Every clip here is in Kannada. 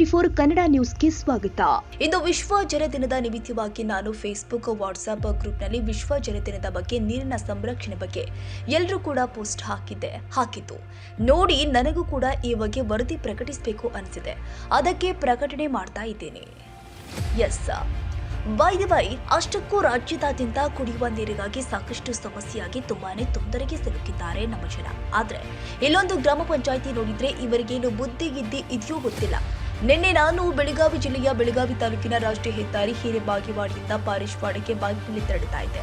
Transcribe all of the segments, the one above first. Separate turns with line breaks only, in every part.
N24 ಕನ್ನಡ ನ್ಯೂಸ್ಗೆ ಸ್ವಾಗತ.
ಇಂದು ವಿಶ್ವ ಜಲ ದಿನದ ನಿಮಿತ್ತವಾಗಿ ನಾನು ಫೇಸ್ಬುಕ್, ವಾಟ್ಸ್ಆಪ್ ಗ್ರೂಪ್ನಲ್ಲಿ ವಿಶ್ವ ಜಲ ದಿನದ ಬಗ್ಗೆ, ನೀರಿನ ಸಂರಕ್ಷಣೆ ಬಗ್ಗೆ ಎಲ್ಲರೂ ಕೂಡ ಪೋಸ್ಟ್ ಹಾಕಿದ್ದು ನೋಡಿ ನನಗೂ ಕೂಡ ಈ ಬಗ್ಗೆ ವರದಿ ಪ್ರಕಟಿಸಬೇಕು ಅನಿಸಿದೆ. ಅದಕ್ಕೆ ಪ್ರಕಟಣೆ ಮಾಡ್ತಾ ಇದ್ದೇನೆ. ಎಸ್ ಬೈ ದಿ ವೈ, ಅಷ್ಟಕ್ಕೂ ರಾಜ್ಯದಾದ್ಯಂತ ಕುಡಿಯುವ ನೀರಿಗಾಗಿ ಸಾಕಷ್ಟು ಸಮಸ್ಯೆಯಾಗಿ ತುಂಬಾನೇ ತೊಂದರೆಗೆ ಸಿಲುಕಿದ್ದಾರೆ ನಮ್ಮ ಜನ. ಆದ್ರೆ ಇಲ್ಲೊಂದು ಗ್ರಾಮ ಪಂಚಾಯಿತಿ ನೋಡಿದ್ರೆ ಇವರಿಗೇನು ಬುದ್ಧಿಗಿದ್ದಿ ಇದೆಯೋ ಗೊತ್ತಿಲ್ಲ. ನಿನ್ನೆ ನಾನು ಬೆಳಗಾವಿ ಜಿಲ್ಲೆಯ ಬೆಳಗಾವಿ ತಾಲೂಕಿನ ರಾಷ್ಟ್ರೀಯ ಹೆದ್ದಾರಿ ಹಿರೇಬಾಗೇವಾಡಿಯಿಂದ ಪಾರೇಶ್ವಾಡಕ್ಕೆ ಬೈಕ್ನಲ್ಲಿ ತೆರಳುತ್ತಾ ಇದ್ದೆ.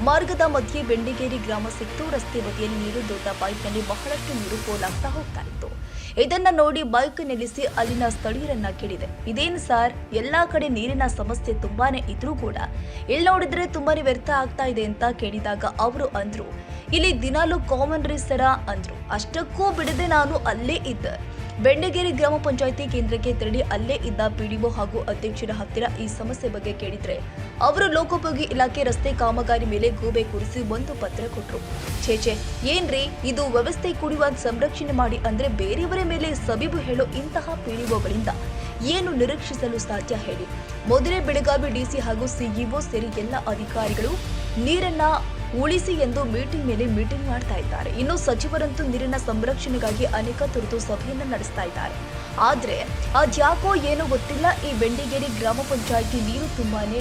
ಮಾರ್ಗದ ಮಧ್ಯೆ ಬೆಂಡಿಗೇರಿ ಗ್ರಾಮ ಸಿಕ್ತು. ರಸ್ತೆ ಬದಿಯಲ್ಲಿ ನೀರು ದೊಡ್ಡ ಪೈಪ್ನಲ್ಲಿ ಬಹಳಷ್ಟು ನೀರು ಪೋಲಾಗ್ತಾ ಹೋಗ್ತಾ ಇತ್ತು. ಇದನ್ನ ನೋಡಿ ಬೈಕ್ ನಿಲ್ಲಿಸಿ ಅಲ್ಲಿನ ಸ್ಥಳೀಯರನ್ನ ಕೇಳಿದೆ, ಇದೇನು ಸರ್, ಎಲ್ಲಾ ಕಡೆ ನೀರಿನ ಸಮಸ್ಯೆ ತುಂಬಾನೇ ಇದ್ರೂ ಕೂಡ ಇಲ್ಲಿ ನೋಡಿದ್ರೆ ತುಂಬಾನೇ ವ್ಯರ್ಥ ಆಗ್ತಾ ಇದೆ ಅಂತ ಕೇಳಿದಾಗ ಅವರು ಅಂದ್ರು, ಇಲ್ಲಿ ದಿನಾಲು ಕಾಮನ್ ರೀಸರ ಅಂದ್ರು. ಅಷ್ಟಕ್ಕೂ ಬಿಡದೆ ನಾನು ಅಲ್ಲೇ ಇದ್ದೆ. ಬೆಂಡಗೇರಿ ಗ್ರಾಮ ಪಂಚಾಯಿತಿ ಕೇಂದ್ರಕ್ಕೆ ತೆರಳಿ ಅಲ್ಲೇ ಇದ್ದ ಪಿಡಿಒ ಹಾಗೂ ಅಧ್ಯಕ್ಷರ ಹತ್ತಿರ ಈ ಸಮಸ್ಯೆ ಬಗ್ಗೆ ಕೇಳಿದ್ರೆ ಅವರು ಲೋಕೋಪಯೋಗಿ ಇಲಾಖೆ ರಸ್ತೆ ಕಾಮಗಾರಿ ಮೇಲೆ ಗೂಬೆ ಕೂರಿಸಿ ಒಂದು ಪತ್ರ ಕೊಟ್ರು. ಛೇಚೆ ಏನ್ರಿ ಇದು, ವ್ಯವಸ್ಥೆ ಕುಡಿಯುವ ಸಂರಕ್ಷಣೆ ಮಾಡಿ ಅಂದ್ರೆ ಬೇರೆಯವರ ಮೇಲೆ ಸಬೀಬು ಹೇಳೋ ಇಂತಹ ಪಿಡಿಒಗಳಿಂದ ಏನು ನಿರೀಕ್ಷಿಸಲು ಸಾಧ್ಯ ಹೇಳಿ? ಮೊದಲೇ ಬೆಳಗಾವಿ ಡಿಸಿ ಹಾಗೂ ಸಿಇಒ ಸೇರಿ ಎಲ್ಲ ಅಧಿಕಾರಿಗಳು ನೀರನ್ನ ಉಳಿಸಿ ಎಂದು ಮೀಟಿಂಗ್ ಮೇಲೆ ಮೀಟಿಂಗ್ ಮಾಡ್ತಾ ಇದ್ದಾರೆ. ಇನ್ನು ಸಚಿವರಂತೂ ನೀರಿನ ಸಂರಕ್ಷಣೆಗಾಗಿ ಅನೇಕ ತುರ್ತು ಸಭೆಯನ್ನ ನಡೆಸ್ತಾ ಇದ್ದಾರೆ. ಆದ್ರೆ ಅದ್ಯಾಕೋ ಏನೋ ಗೊತ್ತಿಲ್ಲ, ಈ ಬೆಂಡಿಗೇರಿ ಗ್ರಾಮ ಪಂಚಾಯಿತಿ ನೀರು ತುಂಬಾನೇ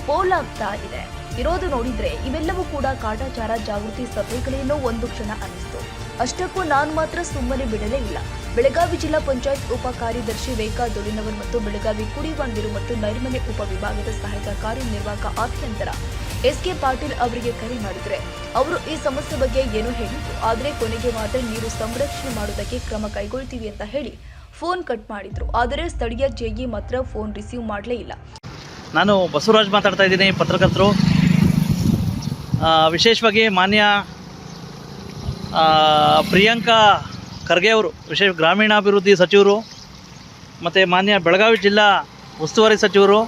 ಪೋಲಾಗ್ತಾ ಇದೆ. ಇರೋದು ನೋಡಿದ್ರೆ ಇವೆಲ್ಲವೂ ಕೂಡ ಕಾಟಾಚಾರ ಜಾಗೃತಿ ಸಭೆಗಳೇನೋ ಒಂದು ಕ್ಷಣ ಅನ್ನಿಸ್ತು. ಅಷ್ಟಕ್ಕೂ ನಾನು ಮಾತ್ರ ಸುಮ್ಮನೆ ಬಿಡಲೇ ಇಲ್ಲ. ಬೆಳಗಾವಿ ಜಿಲ್ಲಾ ಪಂಚಾಯತ್ ಉಪ ಕಾರ್ಯದರ್ಶಿ ರೇಖಾ ದೊಲಿನವರ್ ಮತ್ತು ಬೆಳಗಾವಿ ಕುಡಿಯುವ ನೀರು ಮತ್ತು ನೈರ್ಮಲ್ಯ ಉಪ ವಿಭಾಗದ ಸಹಾಯಕ ಕಾರ್ಯನಿರ್ವಾಹಕ ಅಭಿಯಂತರ ಎಸ್.ಕೆ. ಪಾಟೀಲ್ ಅವರಿಗೆ ಕರೆ ಮಾಡಿದ್ರೆ ಅವರು ಈ ಸಮಸ್ಯೆ ಬಗ್ಗೆ ಏನೋ ಹೇಳಿದ್ರು. ಆದ್ರೆ ಕೊನೆಗೆ ಮಾತ್ರ ನೀರು ಸಂರಕ್ಷಣೆ ಮಾಡುವುದಕ್ಕೆ ಕ್ರಮ ಕೈಗೊಳ್ತೀವಿ ಅಂತ ಹೇಳಿ ಫೋನ್ ಕಟ್ ಮಾಡಿದ್ರು. ಆದರೆ ಸ್ಥಳೀಯ ಜೆಇ ಮಾತ್ರ ಫೋನ್ ರಿಸೀವ್ ಮಾಡಲೇ ಇಲ್ಲ.
ನಾನು ಬಸವರಾಜ್ ಮಾತಾಡ್ತಾ ಇದ್ದೀನಿ, ಪತ್ರಕರ್ತರು. ವಿಶೇಷವಾಗಿ ಮಾನ್ಯ ಪ್ರಿಯಾಂಕಾ ಖರ್ಗೆ ಅವರು, ವಿಶೇಷ ಗ್ರಾಮೀಣಾಭಿವೃದ್ಧಿ ಸಚಿವರು, ಮತ್ತು ಮಾನ್ಯ ಬೆಳಗಾವಿ ಜಿಲ್ಲಾ ಉಸ್ತುವಾರಿ ಸಚಿವರು,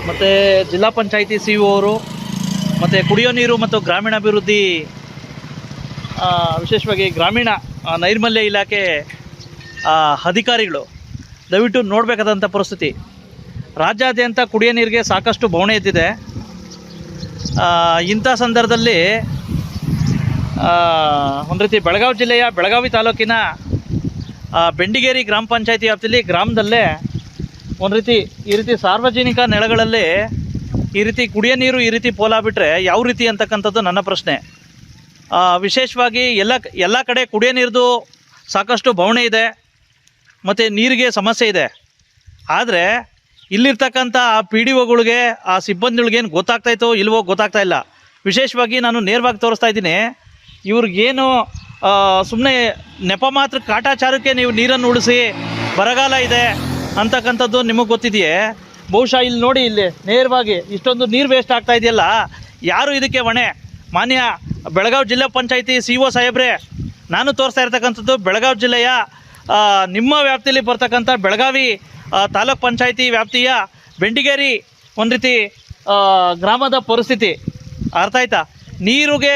ಮತ್ತು ಜಿಲ್ಲಾ ಪಂಚಾಯಿತಿ ಸಿಇಒ ಅವರು, ಮತ್ತು ಕುಡಿಯೋ ನೀರು ಮತ್ತು ಗ್ರಾಮೀಣಾಭಿವೃದ್ಧಿ, ವಿಶೇಷವಾಗಿ ಗ್ರಾಮೀಣ ನೈರ್ಮಲ್ಯ ಇಲಾಖೆ ಅಧಿಕಾರಿಗಳು ದಯವಿಟ್ಟು ನೋಡಬೇಕಾದಂಥ ಪರಿಸ್ಥಿತಿ. ರಾಜ್ಯಾದ್ಯಂತ ಕುಡಿಯೋ ನೀರಿಗೆ ಸಾಕಷ್ಟು ಬವಣೆ ಎದ್ದಿದೆ. ಇಂಥ ಸಂದರ್ಭದಲ್ಲಿ ಒಂದು ರೀತಿ ಬೆಳಗಾವಿ ಜಿಲ್ಲೆಯ ಬೆಳಗಾವಿ ತಾಲೂಕಿನ ಬೆಂಡಿಗೇರಿ ಗ್ರಾಮ ಪಂಚಾಯಿತಿ ವ್ಯಾಪ್ತಿಯಲ್ಲಿ ಗ್ರಾಮದಲ್ಲೇ ಒಂದು ರೀತಿ ಈ ರೀತಿ ಸಾರ್ವಜನಿಕ ನೆಲಗಳಲ್ಲಿ ಈ ರೀತಿ ಕುಡಿಯೋ ನೀರು ಈ ರೀತಿ ಪೋಲಾಗ್ಬಿಟ್ರೆ ಯಾವ ರೀತಿ ಅಂತಕ್ಕಂಥದ್ದು ನನ್ನ ಪ್ರಶ್ನೆ. ವಿಶೇಷವಾಗಿ ಎಲ್ಲ ಕಡೆ ಕುಡಿಯೋ ನೀರದು ಸಾಕಷ್ಟು ಬವಣೆ ಇದೆ ಮತ್ತು ನೀರಿಗೆ ಸಮಸ್ಯೆ ಇದೆ. ಆದರೆ ಇಲ್ಲಿರ್ತಕ್ಕಂಥ ಆ ಪಿ ಡಿ ಒಗಳಿಗೆ, ಆ ಸಿಬ್ಬಂದಿಗಳಿಗೇನು ಗೊತ್ತಾಗ್ತಾಯಿತ್ತೋ ಇಲ್ವೋ ಗೊತ್ತಾಗ್ತಾ ಇಲ್ಲ. ವಿಶೇಷವಾಗಿ ನಾನು ನೇರವಾಗಿ ತೋರಿಸ್ತಾ ಇದ್ದೀನಿ, ಇವ್ರಿಗೇನು ಸುಮ್ಮನೆ ನೆಪ ಮಾತ್ರ ಕಾಟಾಚಾರಕ್ಕೆ ನೀವು ನೀರನ್ನು ಉಳಿಸಿ ಬರಗಾಲ ಇದೆ ಅಂತಕ್ಕಂಥದ್ದು ನಿಮಗೆ ಗೊತ್ತಿದೆಯೇ? ಬಹುಶಃ ಇಲ್ಲಿ ನೋಡಿ, ಇಲ್ಲಿ ನೇರವಾಗಿ ಇಷ್ಟೊಂದು ನೀರು ವೇಸ್ಟ್ ಆಗ್ತಾ ಇದೆಯಲ್ಲ, ಯಾರು ಇದಕ್ಕೆ ಹೊಣೆ? ಮಾನ್ಯ ಬೆಳಗಾವಿ ಜಿಲ್ಲಾ ಪಂಚಾಯಿತಿ ಸಿಇಒ ಸಾಹೇಬ್ರೆ, ನಾನು ತೋರಿಸ್ತಾ ಇರ್ತಕ್ಕಂಥದ್ದು ಬೆಳಗಾವಿ ಜಿಲ್ಲೆಯ ನಿಮ್ಮ ವ್ಯಾಪ್ತಿಯಲ್ಲಿ ಬರ್ತಕ್ಕಂಥ ಬೆಳಗಾವಿ ತಾಲೂಕ್ ಪಂಚಾಯಿತಿ ವ್ಯಾಪ್ತಿಯ ಬೆಂಡಿಗೇರಿ ಒಂದು ರೀತಿ ಗ್ರಾಮದ ಪರಿಸ್ಥಿತಿ. ಅರ್ಥ ಆಯ್ತಾ? ನೀರಿಗೆ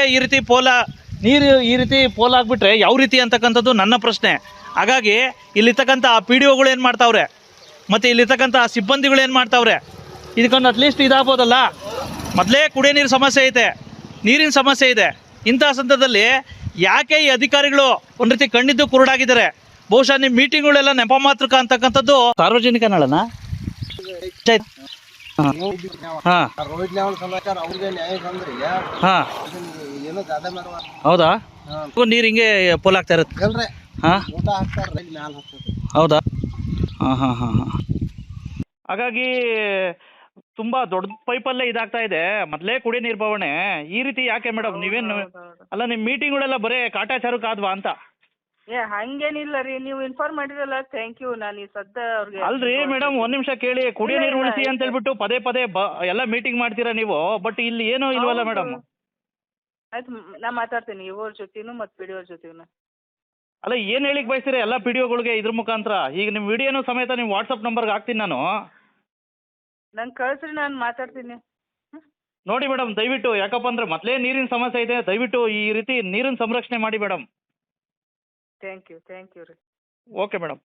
ನೀರು ಈ ರೀತಿ ಪೋಲಾಗ್ಬಿಟ್ರೆ ಯಾವ ರೀತಿ ಅಂತಕ್ಕಂಥದ್ದು ನನ್ನ ಪ್ರಶ್ನೆ. ಹಾಗಾಗಿ ಇಲ್ಲಿರ್ತಕ್ಕಂಥ ಆ ಪಿ ಡಿ ಒಗಳು ಏನು ಮಾಡ್ತಾವ್ರೆ ಮತ್ತು ಇಲ್ಲಿರ್ತಕ್ಕಂಥ ಸಿಬ್ಬಂದಿಗಳು ಏನು ಮಾಡ್ತಾವ್ರೆ, ಇದಕ್ಕೊಂದು ಅಟ್ಲೀಸ್ಟ್ ಇದಾಗ್ಬೋದಲ್ಲ. ಮೊದಲೇ ಕುಡಿಯೋ ನೀರು ಸಮಸ್ಯೆ ಐತೆ, ನೀರಿನ ಸಮಸ್ಯೆ ಇದೆ. ಇಂಥ ಸಂದರ್ಭದಲ್ಲಿ ಯಾಕೆ ಈ ಅಧಿಕಾರಿಗಳು ಒಂದು ರೀತಿ ಕಣ್ಣಿದ್ದು ಕುರುಡಾಗಿದ್ದಾರೆ? ಬಹುಶಃ ನಿಮ್ಮ ಮೀಟಿಂಗ್ಗಳೆಲ್ಲ ನೆಪ ಮಾತ್ರಕ ಅಂತಕ್ಕಂಥದ್ದು ಸಾರ್ವಜನಿಕ ನಳನ. ಹೌದಾ? ನೀರು ಹಿಂಗೆ ಪೋಲಾಗ್ತಾ ಇರುತ್ತೆ. ಹೌದಾ? ಹಾಗಾಗಿ ತುಂಬಾ ದೊಡ್ಡ ಪೈಪಲ್ಲೇ ಇದಾಗ್ತಾ ಇದೆ. ಮೊದಲೇ ಕುಡಿಯೋ ನೀರು ಬವಣೆ ಈ ರೀತಿ ಯಾಕೆ ಮೇಡಮ್? ನೀವೇನು ಅಲ್ಲ, ನಿಮ್ಮ ಮೀಟಿಂಗ್ಗಳೆಲ್ಲ ಬರೀ ಕಾಟಾಚಾರಕ್ಕಾದ್ವಾ ಅಂತ?
ಹಂಗೇನಿಲ್ಲ ರೀ, ನೀವು ಇನ್ಫಾರ್ಮ್ ಮಾಡಿರಲ್ಲ, ಥ್ಯಾಂಕ್ ಯು. ನಾನು ಈ ಸದ್ದ ಅವ್ರಿಗೆ
ಅಲ್ರಿ ಮೇಡಮ್, ಒಂದ್ ನಿಮಿಷ ಕೇಳಿ. ಕುಡಿಯೋ ನೀರು ಉಳಿಸಿ ಅಂತ ಹೇಳ್ಬಿಟ್ಟು ಪದೇ ಪದೇ ಎಲ್ಲ ಮೀಟಿಂಗ್ ಮಾಡ್ತೀರಾ ನೀವು, ಬಟ್ ಇಲ್ಲಿ ಏನೂ ಇಲ್ವಲ್ಲ ಮೇಡಮ್?
ಆಯ್ತು, ನಾ ಮಾತಾಡ್ತೀನಿ ಇವ್ರ ಜೊತೆನೂ ಮತ್ತು ಪಿ ಡಿ ಅವ್ರ ಜೊತೆನೂ.
ಅಲ್ಲ, ಏನು ಹೇಳಿಕ್ ಬಯಸ್ತೀರಾ ಎಲ್ಲ ಪಿ ಡಿ ಒಗಳಿಗೆ ಇದ್ರ ಮುಖಾಂತರ? ಈಗ ನಿಮ್ಮ ವಿಡಿಯೋನು ಸಮೇತ ನಿಮ್ಮ ವಾಟ್ಸಪ್ ನಂಬರ್ಗೆ ಹಾಕ್ತೀನಿ ನಾನು.
ನಂಗೆ ಕಳಿಸ್ರಿ, ನಾನು ಮಾತಾಡ್ತೀನಿ.
ನೋಡಿ ಮೇಡಮ್, ದಯವಿಟ್ಟು, ಯಾಕಪ್ಪ ಅಂದರೆ ಮೊದಲೇ ನೀರಿನ ಸಮಸ್ಯೆ ಇದೆ, ದಯವಿಟ್ಟು ಈ ರೀತಿ ನೀರಿನ ಸಂರಕ್ಷಣೆ ಮಾಡಿ ಮೇಡಮ್.
ಥ್ಯಾಂಕ್ ಯು ರೀ.
Okay madam.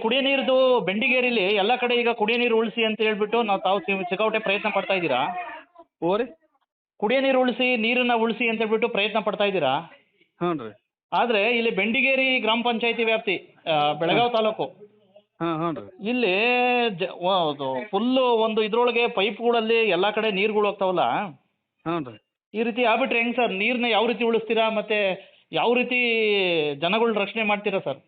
ಕುಡಿಯೋ ನೀರ್ದು ಬೆಂಡಿಗೇರಿಲಿ ಎಲ್ಲ ಕಡೆ ಈಗ ಕುಡಿಯೋ ನೀರು ಉಳಿಸಿ ಅಂತ ಹೇಳ್ಬಿಟ್ಟು ತಾವು ಸಿಕ್ಕಾಪಟ್ಟೆ ಪ್ರಯತ್ನ ಪಡ್ತಾ ಇದ್ದೀರಾ.
ಓರಿ
ಕುಡಿಯೋ ನೀರು ಉಳಿಸಿ, ನೀರನ್ನ ಉಳಿಸಿ ಅಂತ ಹೇಳ್ಬಿಟ್ಟು ಪ್ರಯತ್ನ ಪಡ್ತಾ ಇದ್ದೀರಾ.
ಹ್ಞೂ ರೀ.
ಆದರೆ ಇಲ್ಲಿ ಬೆಂಡಿಗೇರಿ ಗ್ರಾಮ ಪಂಚಾಯತಿ ವ್ಯಾಪ್ತಿ ಬೆಳಗಾವಿ ತಾಲೂಕು
ಹಾಂ ಹ್ಞೂ ರೀ.
ಇಲ್ಲಿ ಫುಲ್ಲು ಒಂದು ಇದ್ರೊಳಗೆ ಪೈಪ್ಗಳಲ್ಲಿ ಎಲ್ಲ ಕಡೆ ನೀರುಗಳು ಹೋಗ್ತಾವಲ್ಲ,
ಹ್ಞೂ ರೀ.
ಈ ರೀತಿ ಆಗ್ಬಿಟ್ರೆ ಹೆಂಗೆ ಸರ್? ನೀರನ್ನ ಯಾವ ರೀತಿ ಉಳಿಸ್ತೀರಾ ಮತ್ತು ಯಾವ ರೀತಿ ಜನಗಳ ರಕ್ಷಣೆ ಮಾಡ್ತೀರಾ ಸರ್?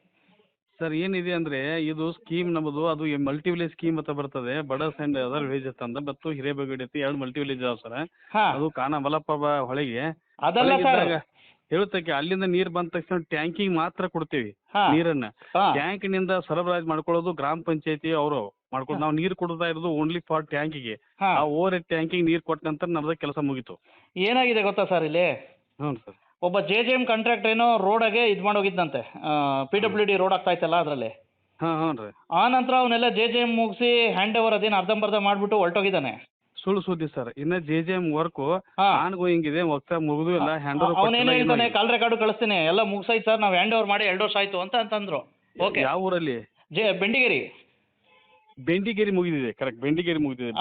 ಸರ್ ಏನಿದೆ ಅಂದರೆ ಇದು ಸ್ಕೀಮ್ ನಮ್ಮದು, ಅದು ಮಲ್ಟಿ ವಿಲೇಜ್ ಸ್ಕೀಮ್ ಅಂತ ಬರ್ತದೆ. ಬಡಸ್ ಆ್ಯಂಡ್ ಅದರ್ ವಿಲೇಜಸ್ ಅಂತ ಮತ್ತು ಹಿರೇಬಗಡಿ ಐತಿ, 2 ಮಲ್ಟಿ ವಿಲೇಜ್ ಅದಾವೆ ಸರ್.
ಹಾಂ,
ಅದು ಕಾನ ಮಲಪ್ರಭ ಹೊಳೆಗೆ
ಅದಲ್ಲ ಸರ್.
ಹೇಳುತ್ತಕ್ಕೆ ಅಲ್ಲಿಂದ ನೀರು ಬಂದ ತಕ್ಷಣ ಟ್ಯಾಂಕಿಗೆ ಮಾತ್ರ ಕೊಡ್ತೀವಿ
ಹಾಂ
ನೀರನ್ನ.
ಹಾಂ
ಟ್ಯಾಂಕಿನಿಂದ ಸರಬರಾಜು ಮಾಡ್ಕೊಳ್ಳೋದು ಗ್ರಾಮ ಪಂಚಾಯತಿ ಅವರು ಮಾಡ್ಕೊಂಡು, ನಾವು ನೀರು ಕೊಡ್ತಾ ಇರೋದು ಓನ್ಲಿ ಫಾರ್ ಟ್ಯಾಂಕಿಗೆ. ಆ
ಹಾಂ.
ಓವರ್ ಟ್ಯಾಂಕಿಗೆ ನೀರು ಕೊಟ್ಟ ನಂತರ ನಮ್ದು ಕೆಲಸ ಮುಗೀತು.
ಏನಾಗಿದೆ ಗೊತ್ತಾ ಸರ್, ಇಲ್ಲಿ
ಹ್ಞೂ ಸರ್.
ಒಬ್ಬ JJM ಕಾಂಟ್ರಾಕ್ಟರ್ ಏನೋ ರೋಡಾಗೆ ಇದು ಮಾಡೋಗಿದ್ದಂತೆ, PWD ರೋಡ್ ಆಗ್ತಾ ಇತ್ತಲ್ಲ ಅದರಲ್ಲಿ.
ಹಾಂ ಹ್ಞೂ ರೀ.
ಆ ನಂತರ ಅವನ್ನೆಲ್ಲ JJM ಮುಗಿಸಿ ಹ್ಯಾಂಡ್ ಓವರ್ ಅದೇನು ಅರ್ಧಂಬರ್ಧ ಮಾಡಿಬಿಟ್ಟು ಹೊರಟೋಗಿದ್ದಾನೆ.
ಸುಳ್ಳು ಸುದ್ದಿ ಸರ್. ಇನ್ನ JJM ವರ್ಕು
ಹಾಂ,
ಆನ್ ಗೋಯಿಂಗ್ ಇದೆ, ಹೋಗ್ತಾ ಮುಗಿದು ಇಲ್ಲ, ಹ್ಯಾಂಡ್
ಅವನೇನು ಹೇಳ್ತಾನೆ, ಕಾಲ್ ರೆಕಾರ್ಡು ಕಳಿಸ್ತೀನಿ, ಎಲ್ಲ ಮುಗಿಸೈತೆ ಸರ್, ನಾವು ಹ್ಯಾಂಡ್ ಓವರ್ ಮಾಡಿ 2 ವರ್ಷ ಆಯಿತು ಅಂತಂದ್ರು. ಓಕೆ,
ಯಾವ ಊರಲ್ಲಿ?
ಬೆಂಡಿಗೇರಿ.
ಬೆಂಡಿಗೇರಿ ಮುಗಿದಿದೆ, ಕರೆಕ್ಟ್. ಬೆಂಡಿಗೇರಿ ಮುಗಿದಿದೆ.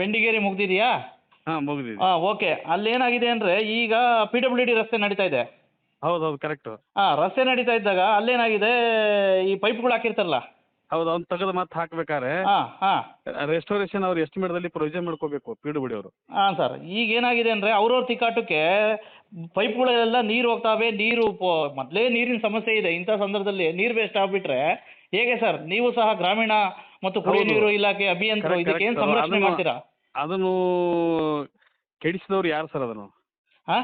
ಬೆಂಡಿಗೇರಿ ಮುಗ್ದಿದೆಯಾ?
ಹಾಂ ಮುಗಿದಿದೆ.
ಓಕೆ. ಅಲ್ಲೇನಾಗಿದೆ ಅಂದರೆ ಈಗ PWD ರಸ್ತೆ ನಡೀತಾ ಇದೆ.
ಹೌದೌದು ಕರೆಕ್ಟ್.
ರಸ್ತೆ ನಡೀತಾ ಇದ್ದಾಗ ಅಲ್ಲೇನಾಗಿದೆ, ಈ ಪೈಪ್ಗಳು ಹಾಕಿರ್ತಾರಲ್ಲ,
ಹೌದು, ಅವ್ನು ತೆಗೆದು ಮತ್ತೆ ಹಾಕ್ಬೇಕಾರೆ
ಹಾಂ ಹಾಂ
ರೆಸ್ಟೋರೇಷನ್ ಅವ್ರು ಎಸ್ಟಿಮೇಟ್ದಲ್ಲಿ ಪ್ರೊವಿಷನ್ ಮಾಡ್ಕೋಬೇಕು PWD ಅವರು.
ಹಾಂ ಸರ್. ಈಗ ಏನಾಗಿದೆ ಅಂದರೆ ಅವ್ರವ್ರ ತಿಕ್ಕಾಟಕ್ಕೆ ಪೈಪ್ಗಳೆಲ್ಲ ನೀರು ಹೋಗ್ತಾವೆ. ನೀರು ಮೊದಲೇ ನೀರಿನ ಸಮಸ್ಯೆ ಇದೆ. ಇಂಥ ಸಂದರ್ಭದಲ್ಲಿ ನೀರು ವೇಸ್ಟ್ ಆಗಿಬಿಟ್ರೆ ಹೇಗೆ ಸರ್? ನೀವು ಸಹ ಗ್ರಾಮೀಣ ಮತ್ತು ಕುಡಿಯುವ ನೀರು ಇಲಾಖೆ ಅಭಿಯಂತರು, ಇದಕ್ಕೆ ಏನು ಸಂರಕ್ಷಣೆ ಮಾಡ್ತೀರಾ?
ಅದನ್ನು ಕೆಡಿಸಿದವ್ರು ಯಾರು ಸರ್? ಅದನ್ನು
ಹಾಂ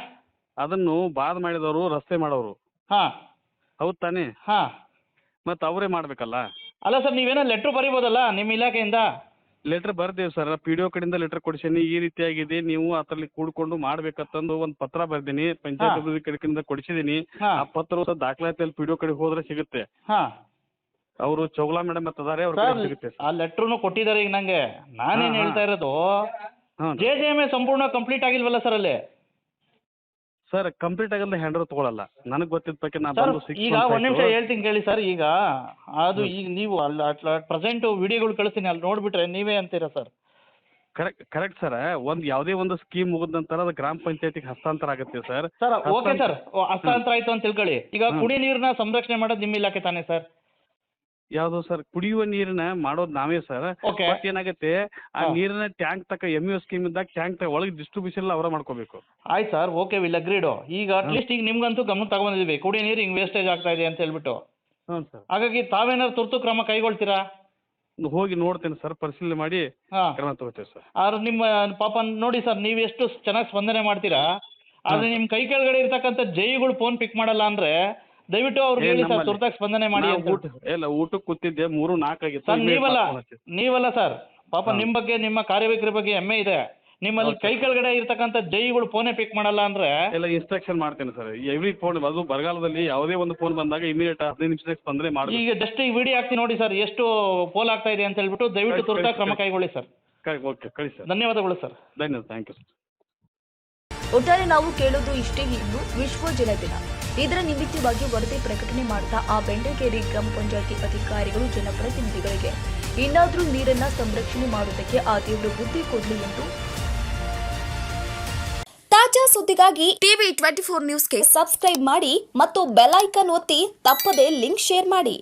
ಅದನ್ನು ಬಾದ್ ಮಾಡಿದವರು ರಸ್ತೆ ಮಾಡೋರು.
ಹಾಂ
ಹೌದು ತಾನೇ?
ಹಾಂ.
ಮತ್ತೆ ಅವರೇ ಮಾಡ್ಬೇಕಲ್ಲ.
ಅಲ್ಲ ಸರ್, ನೀವೇನೋ ಲೆಟ್ರ್ ಬರೀಬೋದಲ್ಲ ನಿಮ್ಮ ಇಲಾಖೆಯಿಂದ?
ಲೆಟರ್ ಬರ್ದೇವು ಸರ್, PDO ಕಡೆಯಿಂದ ಲೆಟರ್ ಕೊಡಿಸೀನಿ, ಈ ರೀತಿಯಾಗಿದೆ, ನೀವು ಅದರಲ್ಲಿ ಕೂಡ್ಕೊಂಡು ಮಾಡ್ಬೇಕಂತಂದು ಒಂದು ಪತ್ರ ಬರ್ದೀನಿ, ಪಂಚಾಯತ್ ಅಭಿವೃದ್ಧಿ ಕಡೆಯಿಂದ ಕೊಡಿಸಿದೀನಿ.
ಹಾಂ
ಆ ಪತ್ರ ದಾಖಲಾತಿಯಲ್ಲಿ PDO ಕಡೆಗೆ ಹೋದ್ರೆ ಸಿಗುತ್ತೆ.
ಹಾಂ
ಅವರು ಚೌಗಲಾ ಮೇಡಮ್ ಇದ್ದಾರೆ, ಅವ್ರ
ಸರ್,
ಕಡೆ ಸಿಗುತ್ತೆ.
ಆ ಲೆಟ್ರೂ ಕೊಟ್ಟಿದ್ದಾರೆ ಈಗ ನನಗೆ. ನಾನೇನು
ಹಾಂ,
ಹೇಳ್ತಾ ಇರೋದು,
ಹಾಂ
JJM ಸಂಪೂರ್ಣ ಕಂಪ್ಲೀಟ್ ಆಗಿಲ್ವಲ್ಲ ಸರ್ ಅಲ್ಲಿ?
ಸರ್ ಕಂಪ್ಲೀಟ್ ಆಗಲ್ಲ ಹ್ಯಾಂಡ್ ಓವರ್ ತಗೊಳಲ್ಲ. ನನಗೆ ಗೊತ್ತಿದ್ದ ಬಗ್ಗೆ ನಾ
ಸರ್
ಬಂದು
ಈಗ ಒಂದು ನಿಮಿಷ ಹೇಳ್ತೀನಿ ಕೇಳಿ ಸರ್. ಈಗ ಅದು ಈಗ ನೀವು ಅಲ್ಲಿ ಪ್ರೆಸೆಂಟ್ ವಿಡಿಯೋಗಳು ಕಳಿಸ್ತೀನಿ, ಅಲ್ಲಿ ನೋಡ್ಬಿಟ್ರೆ ನೀವೇ ಅಂತೀರಾ ಸರ್?
Correct sir. ಒಂದು ಯಾವುದೇ ಒಂದು ಸ್ಕೀಮ್ ಮುಗಿದ ನಂತರ ಅದು ಗ್ರಾಮ ಪಂಚಾಯತಿಗೆ ಹಸ್ತಾಂತರ ಆಗುತ್ತೆ ಸರ್.
ಸರ್ ಓಕೆ ಸರ್, ಹಸ್ತಾಂತರ ಆಯ್ತು ಅಂತ ತಿಳ್ಕೊಳ್ಳಿ. ಈಗ ಕುಡಿಯೋ ನೀರನ್ನ ಸಂರಕ್ಷಣೆ ಮಾಡೋದು ನಿಮ್ಮ ಇಲಾಖೆ ತಾನೇ ಸರ್?
ಯಾವುದು ಸರ್? ಕುಡಿಯುವ ನೀರನ್ನ ಮಾಡೋದು ನಾವೇ ಸರ್.
ಓಕೆ.
ಬಟ್ ಏನಾಗುತ್ತೆ, ಆ ನೀರಿನ ಟ್ಯಾಂಕ್ ತಕ MU ಸ್ಕೀಮ್ ಇದ್ದಾಗ ಟ್ಯಾಂಕ್ ತಕ ಒಳಗೆ ಡಿಸ್ಟ್ರಿಬ್ಯೂಷನ್ ಅವರ ಮಾಡ್ಕೋಬೇಕು.
ಆಯ್ತು ಸರ್, ಓಕೆ, ವಿಲ್ ಅಗ್ರೀಡು. ಈಗ ಅಟ್ಲೀಸ್ಟ್ ಈಗ ನಿಮ್ಗಂತೂ ಗಮನ ತಗೊಂಡಿದ್ದೀವಿ, ಕುಡಿಯೋ ನೀರು ಹಿಂಗೆ ವೇಸ್ಟೇಜ್ ಆಗ್ತಾ ಇದೆ ಅಂತ ಹೇಳ್ಬಿಟ್ಟು.
ಹ್ಞೂ ಸರ್.
ಹಾಗಾಗಿ ತಾವೇನಾದ್ರು ತುರ್ತು ಕ್ರಮ ಕೈಗೊಳ್ತೀರಾ?
ಹೋಗಿ ನೋಡ್ತೇನೆ ಸರ್, ಪರಿಶೀಲನೆ ಮಾಡಿ
ಹಾಂ.
ಕ್ರಮ ತಗೋತೇವೆ ಸರ್.
ಆದ್ರೆ ನಿಮ್ಮ ಪಾಪ ನೋಡಿ ಸರ್, ನೀವು ಎಷ್ಟು ಚೆನ್ನಾಗಿ ಸ್ಪಂದನೆ ಮಾಡ್ತೀರಾ, ಆದರೆ ನಿಮ್ಮ ಕೈ ಕೆಳಗಡೆ ಇರ್ತಕ್ಕಂಥ ಜೈಗಳು ಫೋನ್ ಪಿಕ್ ಮಾಡಲ್ಲ ಅಂದರೆ ದಯವಿಟ್ಟು ಅವ್ರಿಗೆ ಹೇಳಿ ಸರ್, ತುರ್ತಾಗಿ ಸ್ಪಂದನೆ ಮಾಡಿ ಅಂತ.
ಊಟಕ್ಕೆ ಕೂತಿದ್ದೆ 3-4 ಆಗಿತ್ತು
ಸರ್. ನೀವಲ್ಲ ಸರ್, ಪಾಪ ನಿಮ್ಮ ಬಗ್ಗೆ, ನಿಮ್ಮ ಕಾರ್ಯವೈಖರಿ ಬಗ್ಗೆ ಹೆಮ್ಮೆ ಇದೆ. ನಿಮ್ಮಲ್ಲಿ ಕೈ ಕೆಳಗಡೆ ಇರ್ತಕ್ಕಂಥ ಜೈಗಳು ಫೋನೇ ಪಿಕ್ ಮಾಡಲ್ಲ ಅಂದ್ರೆ
ಎಲ್ಲ ಇನ್ಸ್ಟ್ರಕ್ಷನ್ ಮಾಡ್ತೇನೆ ಸರ್. ಎವ್ರಿ ಫೋನ್, ಅದು ಬರಗಾಲದಲ್ಲಿ ಯಾವುದೇ ಒಂದು ಫೋನ್ ಬಂದಾಗ ಇಮಿಡಿಯೇಟ್ 15 ನಿಮಿಷಕ್ಕೆ ಸ್ಪಂದನೆ ಮಾಡಿ.
ಈಗ ಜಸ್ಟ್ ಈ ವಿಡಿಯೋ ಹಾಕ್ತೀನಿ ನೋಡಿ ಸರ್, ಎಷ್ಟು ಪೋಲ್ ಆಗ್ತಾ ಇದೆ ಅಂತ ಹೇಳ್ಬಿಟ್ಟು. ದಯವಿಟ್ಟು ತುರ್ತಾಗಿ ಕ್ರಮ ಕೈಗೊಳ್ಳಿ ಸರ್.
ಓಕೆ, ಕಳಿಸಿ ಸರ್.
ಧನ್ಯವಾದಗಳು ಸರ್.
ಧನ್ಯವಾದ, ಥ್ಯಾಂಕ್ ಯು ಸರ್.
ಒಟ್ಟಾರೆ ನಾವು ಕೇಳೋದು ಇಷ್ಟೇ, ಇಂದು ವಿಶ್ವ ಜಲ ದಿನ. ಇದರ ನಿಮಿತ್ತವಾಗಿ ವರದಿ ಪ್ರಕಟಣೆ ಮಾಡಿದ ಆ ಬೆಂಡಗೇರಿ ಗ್ರಾಮ ಪಂಚಾಯತಿ ಅಧಿಕಾರಿಗಳು ಜನಪ್ರತಿನಿಧಿಗಳಿಗೆ ಇನ್ನಾದರೂ ನೀರನ್ನ ಸಂರಕ್ಷಣೆ ಮಾಡುವುದಕ್ಕೆ ಆ ದೇವರು ಬುದ್ಧಿ ಕೊಡಲಿ ಎಂದು. ತಾಜಾ ಸುದ್ದಿಗಾಗಿ ಟಿವಿ 24 ನ್ಯೂಸ್ಗೆ ಸಬ್ಸ್ಕ್ರೈಬ್ ಮಾಡಿ ಮತ್ತು ಬೆಲ್ ಐಕಾನ್ ಒತ್ತಿ ತಪ್ಪದೇ ಲಿಂಕ್ ಶೇರ್ ಮಾಡಿ.